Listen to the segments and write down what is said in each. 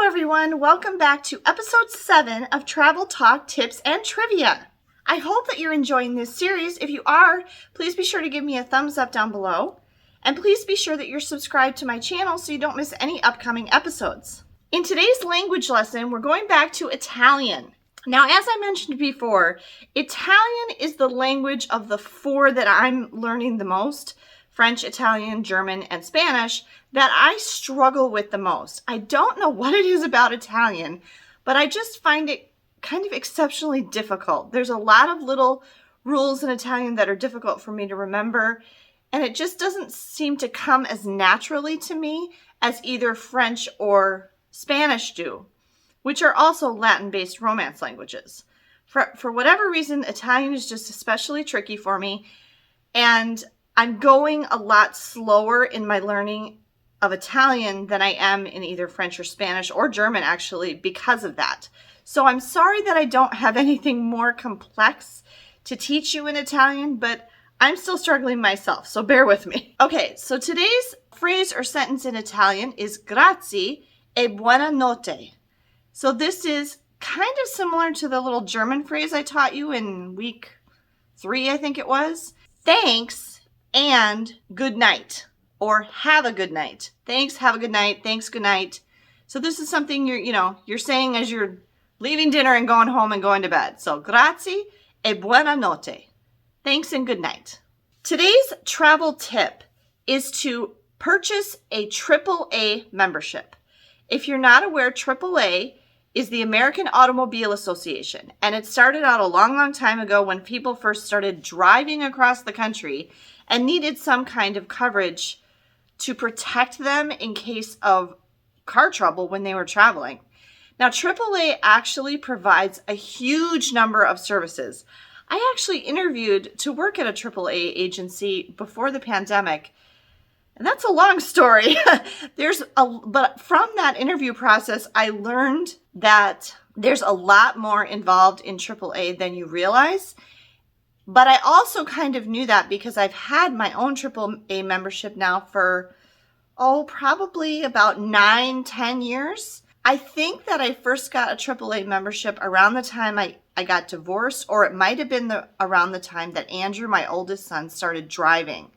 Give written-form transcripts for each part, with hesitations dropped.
Hello everyone, welcome back to episode 7 of Travel Talk Tips and Trivia. I hope that you're enjoying this series. If you are, please be sure to give me a thumbs up down below. And please be sure that you're subscribed to my channel so you don't miss any upcoming episodes. In today's language lesson, we're going back to Italian. Now, as I mentioned before, Italian is the language of the 4 that I'm learning the most. French, Italian, German, and Spanish, that I struggle with the most. I don't know what it is about Italian, but I just find it kind of exceptionally difficult. There's a lot of little rules in Italian that are difficult for me to remember, and it just doesn't seem to come as naturally to me as either French or Spanish do, which are also Latin-based Romance languages. For whatever reason, Italian is just especially tricky for me, and I'm going a lot slower in my learning of Italian than I am in either French or Spanish or German, actually, because of that. So I'm sorry that I don't have anything more complex to teach you in Italian, but I'm still struggling myself, so bear with me. Okay, so today's phrase or sentence in Italian is grazie e buonanotte. So this is kind of similar to the little German phrase I taught you in week 3, I think it was. Thanks and good night, or have a good night. Thanks, have a good night, thanks, good night. So this is something you're saying as you're leaving dinner and going home and going to bed. So grazie e buonanotte. Thanks and good night. Today's travel tip is to purchase a AAA membership. If you're not aware, AAA is the American Automobile Association, and it started out a long, long time ago when people first started driving across the country and needed some kind of coverage to protect them in case of car trouble when they were traveling. Now, AAA actually provides a huge number of services. I actually interviewed to work at a AAA agency before the pandemic, and that's a long story. But from that interview process, I learned that there's a lot more involved in AAA than you realize. But I also kind of knew that because I've had my own AAA membership now for, probably about 9-10 years. I think that I first got a AAA membership around the time I got divorced, or it might have been around the time that Andrew, my oldest son, started driving.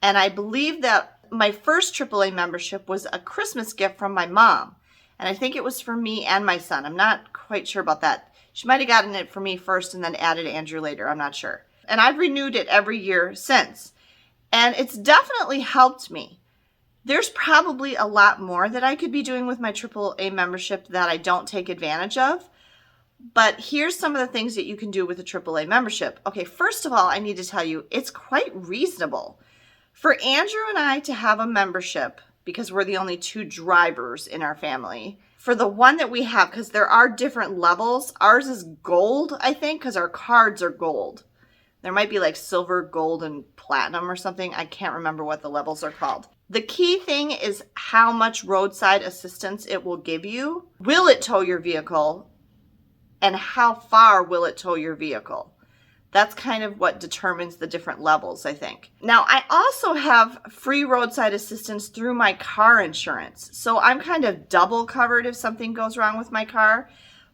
And I believe that my first AAA membership was a Christmas gift from my mom. And I think it was for me and my son. I'm not quite sure about that. She might have gotten it for me first and then added Andrew later. I'm not sure. And I've renewed it every year since. And it's definitely helped me. There's probably a lot more that I could be doing with my AAA membership that I don't take advantage of. But here's some of the things that you can do with a AAA membership. Okay, first of all, I need to tell you, it's quite reasonable. For Andrew and I to have a membership, because we're the only 2 drivers in our family, for the one that we have, because there are different levels. Ours is gold, I think, because our cards are gold. There might be like silver, gold, and platinum or something. I can't remember what the levels are called. The key thing is how much roadside assistance it will give you. Will it tow your vehicle? And how far will it tow your vehicle? That's kind of what determines the different levels, I think. Now, I also have free roadside assistance through my car insurance. So I'm kind of double covered if something goes wrong with my car.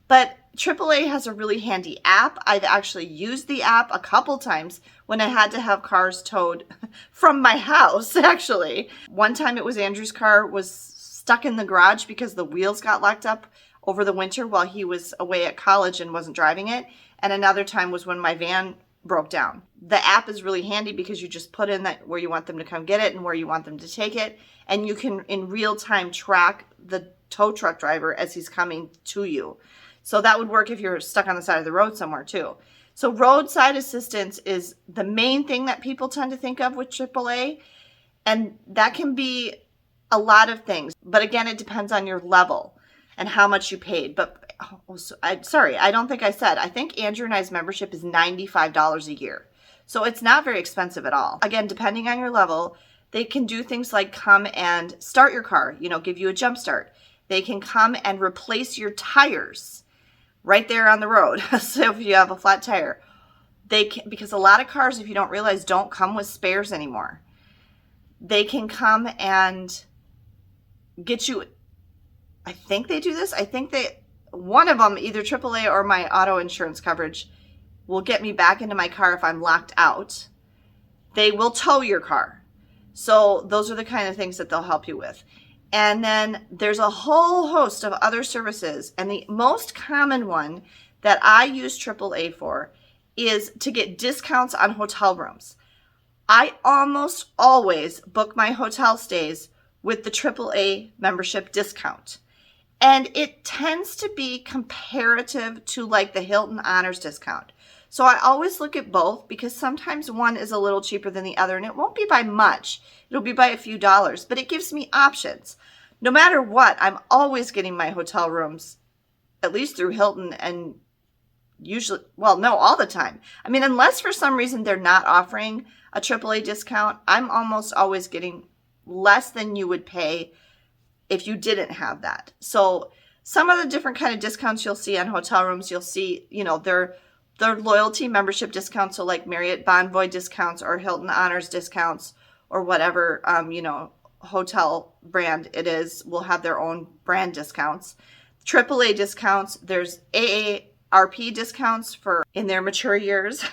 But AAA has a really handy app. I've actually used the app a couple times when I had to have cars towed from my house, actually. One time it was Andrew's car was stuck in the garage because the wheels got locked up over the winter while he was away at college and wasn't driving it. And another time was when my van broke down. The app is really handy because you just put in that where you want them to come get it and where you want them to take it. And you can in real time track the tow truck driver as he's coming to you. So that would work if you're stuck on the side of the road somewhere too. So roadside assistance is the main thing that people tend to think of with AAA. And that can be a lot of things. But again, it depends on your level and how much you paid. But I don't think I said. I think Andrew and I's membership is $95 a year. So it's not very expensive at all. Again, depending on your level, they can do things like come and start your car, give you a jump start. They can come and replace your tires right there on the road. So if you have a flat tire, they can, because a lot of cars, if you don't realize, don't come with spares anymore. They can come and get you I think they do this. I think one of them, either AAA or my auto insurance coverage, will get me back into my car if I'm locked out. They will tow your car. So those are the kind of things that they'll help you with. And then there's a whole host of other services. And the most common one that I use AAA for is to get discounts on hotel rooms. I almost always book my hotel stays with the AAA membership discount. And it tends to be comparative to like the Hilton Honors discount. So I always look at both because sometimes one is a little cheaper than the other, and it won't be by much. It'll be by a few dollars, but it gives me options. No matter what, I'm always getting my hotel rooms, at least through Hilton, and usually, well, no, all the time. I mean, unless for some reason they're not offering a AAA discount, I'm almost always getting less than you would pay if you didn't have that. So some of the different kind of discounts you'll see on hotel rooms, you'll see, their loyalty membership discounts, so like Marriott Bonvoy discounts or Hilton Honors discounts or whatever, hotel brand it is, will have their own brand discounts. AAA discounts, there's AARP discounts for in their mature years.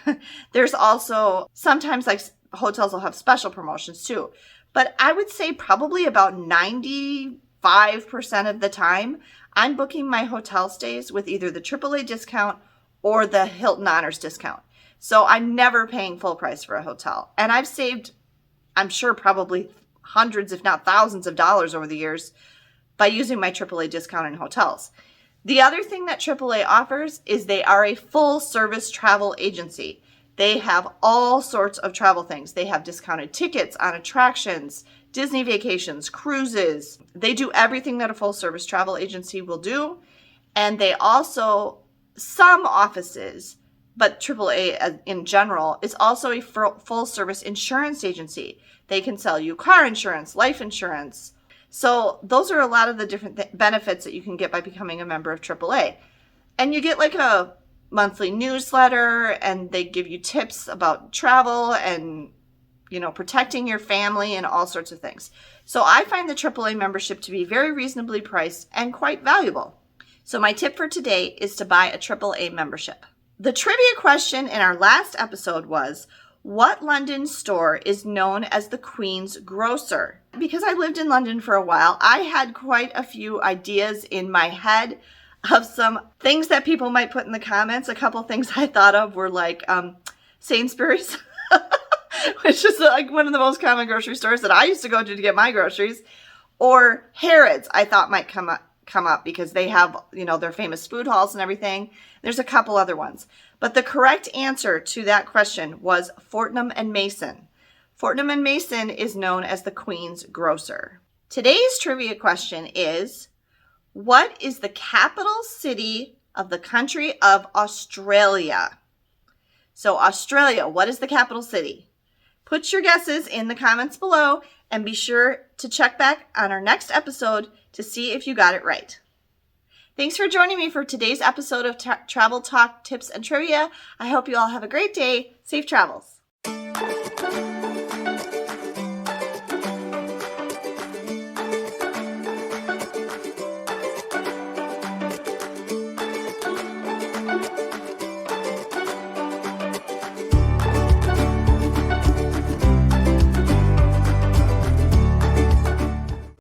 There's also sometimes like hotels will have special promotions too. But I would say probably about 95% of the time, I'm booking my hotel stays with either the AAA discount or the Hilton Honors discount. So I'm never paying full price for a hotel. And I've saved, I'm sure, probably hundreds, if not thousands of dollars over the years by using my AAA discount in hotels. The other thing that AAA offers is they are a full service travel agency. They have all sorts of travel things. They have discounted tickets on attractions, Disney vacations, cruises. They do everything that a full service travel agency will do. And they also, some offices, but AAA in general, is also a full service insurance agency. They can sell you car insurance, life insurance. So those are a lot of the different benefits that you can get by becoming a member of AAA. And you get like a monthly newsletter, and they give you tips about travel and, protecting your family and all sorts of things. So I find the AAA membership to be very reasonably priced and quite valuable. So my tip for today is to buy a AAA membership. The trivia question in our last episode was, what London store is known as the Queen's Grocer? Because I lived in London for a while, I had quite a few ideas in my head of some things that people might put in the comments. A couple things I thought of were like Sainsbury's, which is like one of the most common grocery stores that I used to go to get my groceries, or Harrods I thought might come up because they have, their famous food halls and everything. There's a couple other ones. But the correct answer to that question was Fortnum & Mason. Fortnum & Mason is known as the Queen's Grocer. Today's trivia question is, what is the capital city of the country of Australia? So Australia, what is the capital city? Put your guesses in the comments below and be sure to check back on our next episode to see if you got it right. Thanks for joining me for today's episode of Travel Talk Tips and Trivia. I hope you all have a great day. Safe travels.